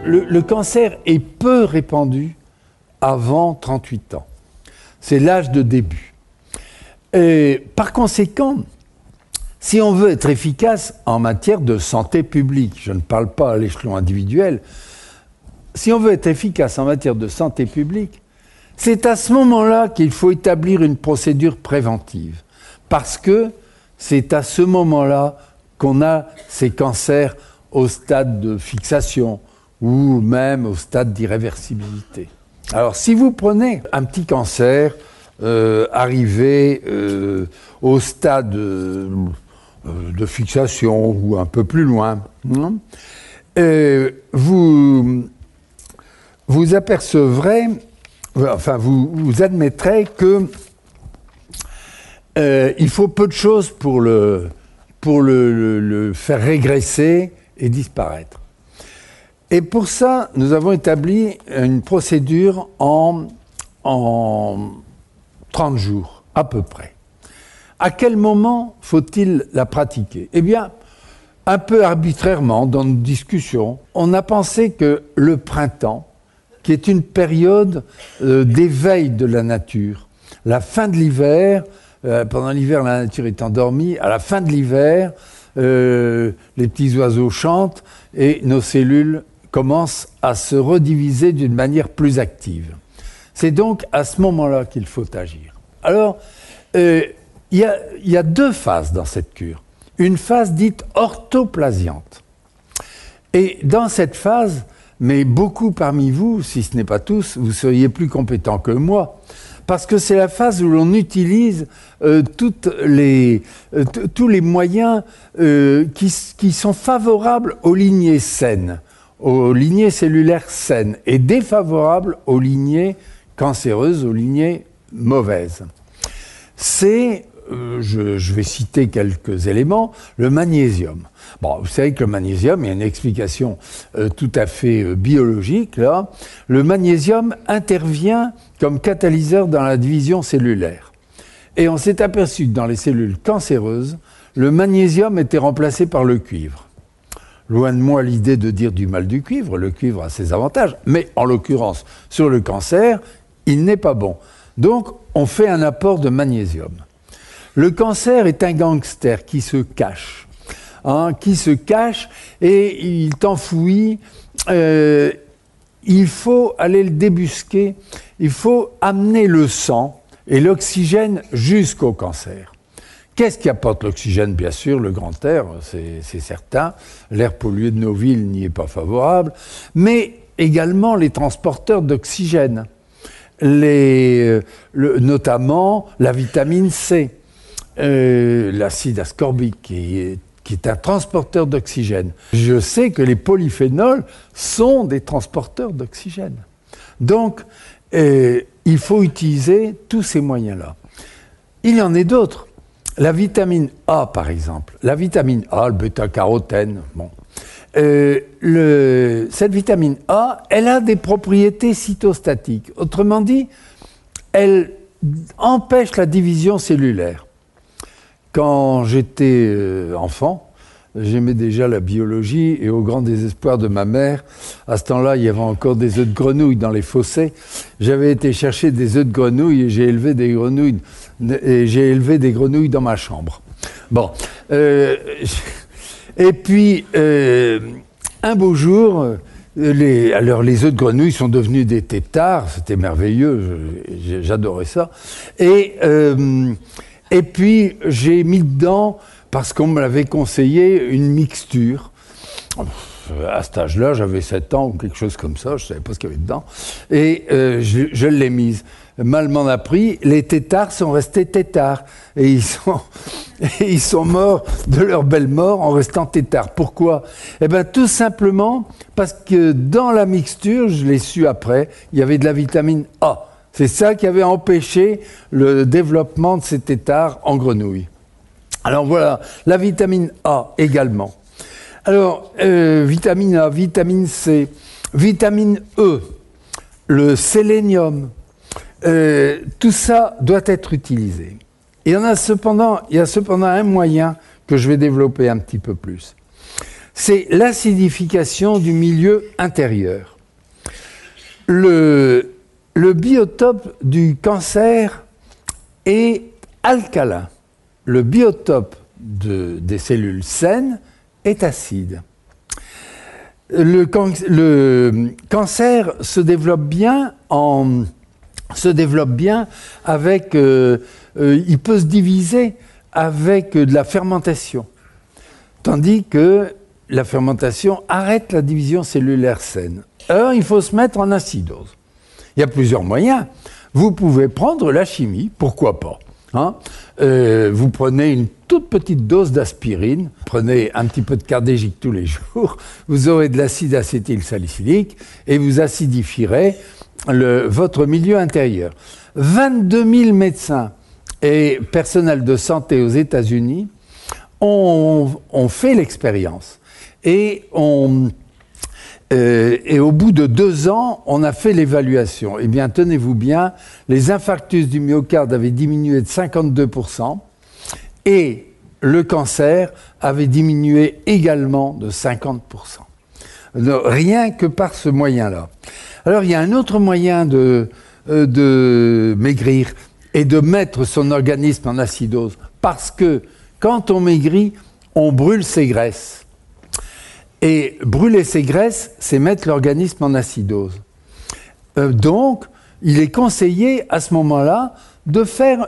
le cancer est peu répandu avant 38 ans. C'est l'âge de début. Et par conséquent, si on veut être efficace en matière de santé publique, je ne parle pas à l'échelon individuel, si on veut être efficace en matière de santé publique, c'est à ce moment-là qu'il faut établir une procédure préventive. Parce que c'est à ce moment-là qu'on a ces cancers au stade de fixation ou même au stade d'irréversibilité. Alors, si vous prenez un petit cancer arrivé au stade de fixation ou un peu plus loin, vous apercevrez, enfin, vous admettrez que il faut peu de choses pour le faire régresser et disparaître. Et pour ça, nous avons établi une procédure en 30 jours, à peu près. À quel moment faut-il la pratiquer? Eh bien, un peu arbitrairement, dans nos discussions, on a pensé que le printemps, qui est une période d'éveil de la nature, la fin de l'hiver, pendant l'hiver, la nature est endormie, à la fin de l'hiver, les petits oiseaux chantent et nos cellules commencent à se rediviser d'une manière plus active. C'est donc à ce moment-là qu'il faut agir. Alors, il y a deux phases dans cette cure. Une phase dite orthoplasiante. Et dans cette phase, mais beaucoup parmi vous, si ce n'est pas tous, vous seriez plus compétents que moi, parce que c'est la phase où l'on utilise tous les moyens qui sont favorables aux lignées saines, aux lignées cellulaires saines, et défavorables aux lignées cancéreuses, aux lignées mauvaises. C'est, je vais citer quelques éléments, le magnésium. Bon, vous savez que le magnésium, il y a une explication tout à fait biologique, là. Le magnésium intervient comme catalyseur dans la division cellulaire. Et on s'est aperçu que dans les cellules cancéreuses, le magnésium était remplacé par le cuivre. Loin de moi l'idée de dire du mal du cuivre, le cuivre a ses avantages, mais en l'occurrence, sur le cancer, il n'est pas bon. Donc, on fait un apport de magnésium. Le cancer est un gangster qui se cache. Et il t'enfouit. Il faut aller le débusquer. Il faut amener le sang et l'oxygène jusqu'au cancer. Qu'est-ce qui apporte l'oxygène? Bien sûr, le grand air, c'est certain. L'air pollué de nos villes n'y est pas favorable. Mais également les transporteurs d'oxygène. Notamment la vitamine C, l'acide ascorbique qui est un transporteur d'oxygène. Je sais que les polyphénols sont des transporteurs d'oxygène. Donc, il faut utiliser tous ces moyens-là. Il y en a d'autres. La vitamine A, par exemple. La vitamine A, le bêta-carotène, bon. Cette vitamine A, elle a des propriétés cytostatiques. Autrement dit, elle empêche la division cellulaire. Quand j'étais enfant, j'aimais déjà la biologie et au grand désespoir de ma mère, à ce temps-là, il y avait encore des œufs de grenouille dans les fossés. J'avais été chercher des œufs de grenouille et j'ai élevé des grenouilles dans ma chambre. Bon. Et puis, un beau jour, les œufs de grenouille sont devenus des têtards. C'était merveilleux, j'adorais ça. Et puis, j'ai mis dedans, parce qu'on me l'avait conseillé, une mixture. À cet âge-là, j'avais 7 ans ou quelque chose comme ça, je ne savais pas ce qu'il y avait dedans. Et je l'ai mise. Mal m'en a pris, les têtards sont restés têtards. Et ils sont morts de leur belle mort en restant têtards. Pourquoi? Eh bien, tout simplement parce que dans la mixture, je l'ai su après, il y avait de la vitamine A. C'est ça qui avait empêché le développement de ces têtards en grenouille. Alors voilà, la vitamine A également. Alors, vitamine A, vitamine C, vitamine E, le sélénium, tout ça doit être utilisé. Il y a cependant un moyen que je vais développer un petit peu plus. c'est l'acidification du milieu intérieur. Le biotope du cancer est alcalin. Le biotope des cellules saines est acide. Le cancer se développe bien avec, il peut se diviser avec de la fermentation, tandis que la fermentation arrête la division cellulaire saine. Alors, il faut se mettre en acidose. Il y a plusieurs moyens. Vous pouvez prendre la chimie, pourquoi pas. Hein, vous prenez une toute petite dose d'aspirine, prenez un petit peu de cardégique tous les jours, vous aurez de l'acide acétylsalicylique et vous acidifierez votre milieu intérieur. 22 000 médecins et personnels de santé aux États-Unis ont fait l'expérience et au bout de 2 ans, on a fait l'évaluation. Eh bien, tenez-vous bien, les infarctus du myocarde avaient diminué de 52% et le cancer avait diminué également de 50%. Rien que par ce moyen-là. Alors, il y a un autre moyen de maigrir et de mettre son organisme en acidose, parce que quand on maigrit, on brûle ses graisses. Et brûler ces graisses, c'est mettre l'organisme en acidose. Donc, il est conseillé à ce moment-là de faire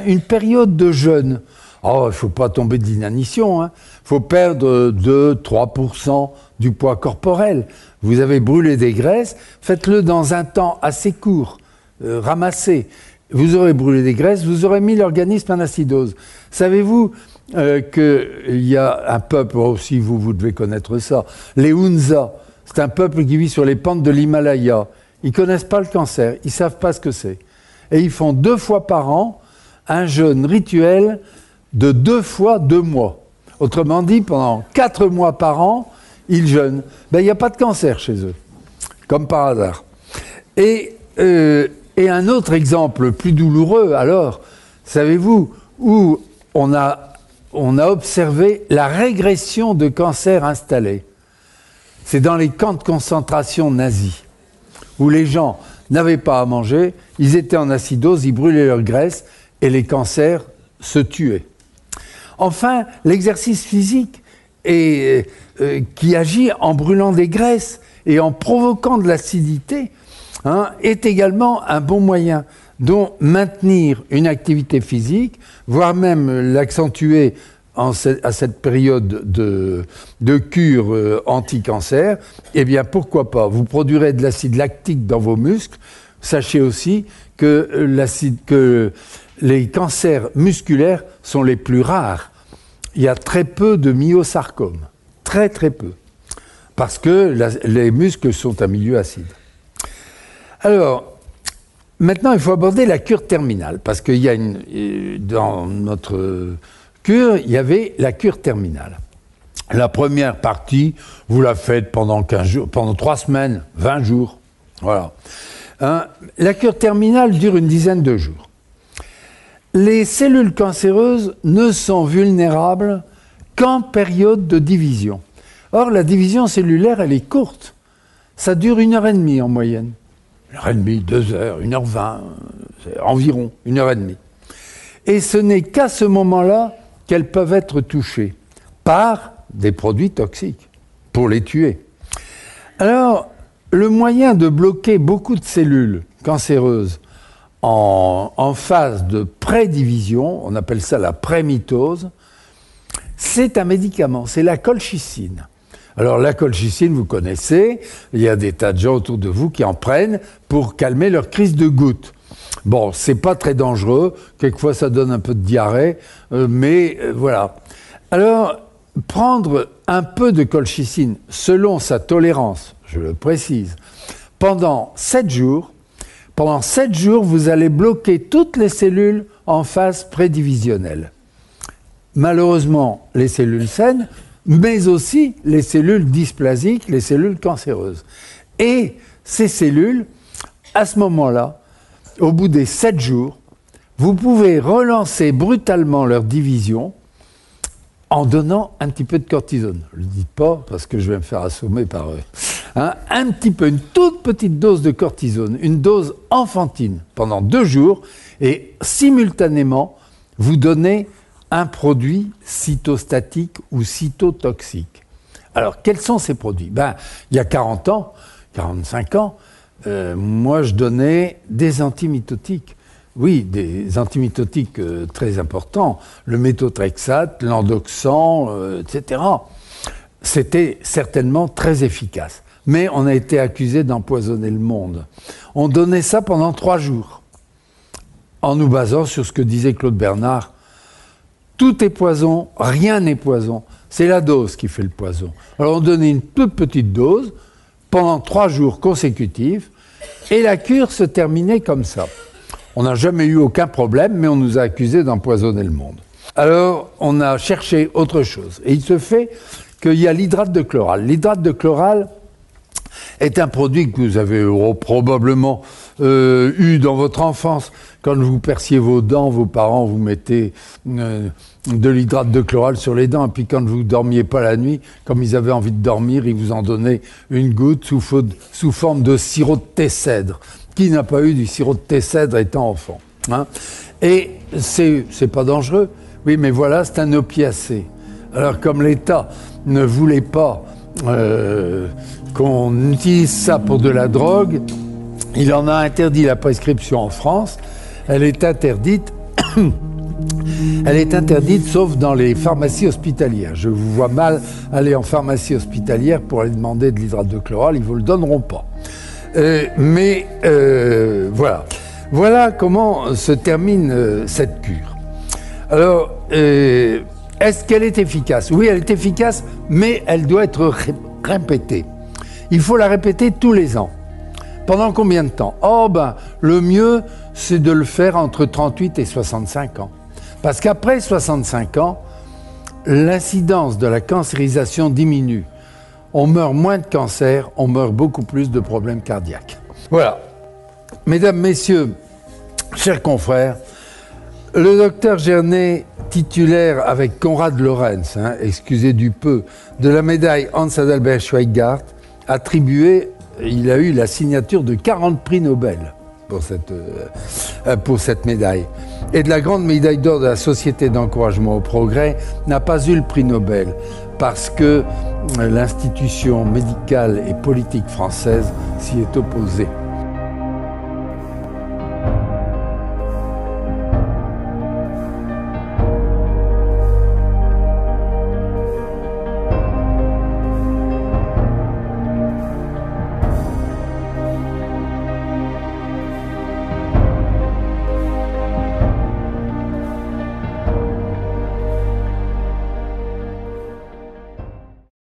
une période de jeûne. Oh, il ne faut pas tomber de l'inanition, hein. Il faut perdre 2-3% du poids corporel. Vous avez brûlé des graisses, faites-le dans un temps assez court, ramassez. Vous aurez brûlé des graisses, vous aurez mis l'organisme en acidose. Savez-vous qu'il y a un peuple, aussi vous devez connaître ça, les Hunza, c'est un peuple qui vit sur les pentes de l'Himalaya. Ils ne connaissent pas le cancer, ils ne savent pas ce que c'est. Et ils font 2 fois par an un jeûne rituel de 2 fois 2 mois. Autrement dit, pendant 4 mois par an, ils jeûnent. Ben, il n'y a pas de cancer chez eux, comme par hasard. Et un autre exemple plus douloureux, alors, savez-vous, où on a observé la régression de cancer installé. C'est dans les camps de concentration nazis, où les gens n'avaient pas à manger, ils étaient en acidose, ils brûlaient leur graisse, et les cancers se tuaient. Enfin, l'exercice physique qui agit en brûlant des graisses et en provoquant de l'acidité, hein, est également un bon moyen dont maintenir une activité physique, voire même l'accentuer à cette période de cure anti-cancer, eh bien pourquoi pas. Vous produirez de l'acide lactique dans vos muscles. Sachez aussi que les cancers musculaires sont les plus rares. Il y a très peu de myosarcome, très très peu, parce que les muscles sont un milieu acide. Alors, maintenant, il faut aborder la cure terminale, parce qu'il y a dans notre cure, il y avait la cure terminale. La première partie, vous la faites pendant 15 jours, pendant 3 semaines, 20 jours. Voilà. Hein, la cure terminale dure une dizaine de jours. Les cellules cancéreuses ne sont vulnérables qu'en période de division. Or, la division cellulaire, elle est courte. Ça dure 1h30 en moyenne. 1h30, 2h, 1h20, c'est environ 1h30. Et ce n'est qu'à ce moment-là qu'elles peuvent être touchées par des produits toxiques pour les tuer. Alors, le moyen de bloquer beaucoup de cellules cancéreuses en phase de prédivision, on appelle ça la prémitose, c'est un médicament, c'est la colchicine. Alors la colchicine, vous connaissez, il y a des tas de gens autour de vous qui en prennent pour calmer leur crise de goutte. Bon, c'est pas très dangereux, quelquefois ça donne un peu de diarrhée, mais voilà. Alors, prendre un peu de colchicine selon sa tolérance, je le précise, pendant 7 jours, vous allez bloquer toutes les cellules en phase prédivisionnelle. Malheureusement, les cellules saines, mais aussi les cellules dysplasiques, les cellules cancéreuses. Et ces cellules, à ce moment-là, au bout des 7 jours, vous pouvez relancer brutalement leur division en donnant un petit peu de cortisone. Ne le dites pas parce que je vais me faire assommer par eux. Un petit peu, une toute petite dose de cortisone, une dose enfantine pendant 2 jours et simultanément vous donnez un produit cytostatique ou cytotoxique. Alors quels sont ces produits? Il y a 40 ans, 45 ans, moi je donnais des antimitotiques. Oui, des antimitotiques très importants, le méthotrexate, l'endoxan, etc. C'était certainement très efficace. Mais on a été accusé d'empoisonner le monde. On donnait ça pendant 3 jours, en nous basant sur ce que disait Claude Bernard. Tout est poison, rien n'est poison. C'est la dose qui fait le poison. Alors on donnait une toute petite dose pendant 3 jours consécutifs et la cure se terminait comme ça. On n'a jamais eu aucun problème, mais on nous a accusés d'empoisonner le monde. Alors, on a cherché autre chose. Et il se fait qu'il y a l'hydrate de chloral. L'hydrate de chloral est un produit que vous avez probablement eu dans votre enfance. Quand vous perciez vos dents, vos parents vous mettaient de l'hydrate de chloral sur les dents. Et puis quand vous dormiez pas la nuit, comme ils avaient envie de dormir, ils vous en donnaient une goutte sous forme de sirop de thé cèdre. Qui n'a pas eu du sirop de thé cèdre étant enfant, Et c'est pas dangereux. Oui, mais voilà, c'est un opiacé. Alors, comme l'État ne voulait pas qu'on utilise ça pour de la drogue, il en a interdit la prescription en France. Elle est interdite. Elle est interdite sauf dans les pharmacies hospitalières. Je vous vois mal aller en pharmacie hospitalière pour aller demander de l'hydrate de chloral, ils vous le donneront pas. Voilà. Voilà comment se termine cette cure. Alors, est-ce qu'elle est efficace? Oui, elle est efficace, mais elle doit être répétée. Il faut la répéter tous les ans. Pendant combien de temps? Le mieux, c'est de le faire entre 38 et 65 ans. Parce qu'après 65 ans, l'incidence de la cancérisation diminue. On meurt moins de cancer, on meurt beaucoup plus de problèmes cardiaques. Voilà. Mesdames, messieurs, chers confrères, le docteur Gernet, titulaire avec Konrad Lorenz, excusez du peu, de la médaille Hans Adalbert Schweigart, il a eu la signature de 40 prix Nobel pour cette médaille. Et de la grande médaille d'or de la Société d'encouragement au progrès n'a pas eu le prix Nobel parce que l'institution médicale et politique française s'y est opposée.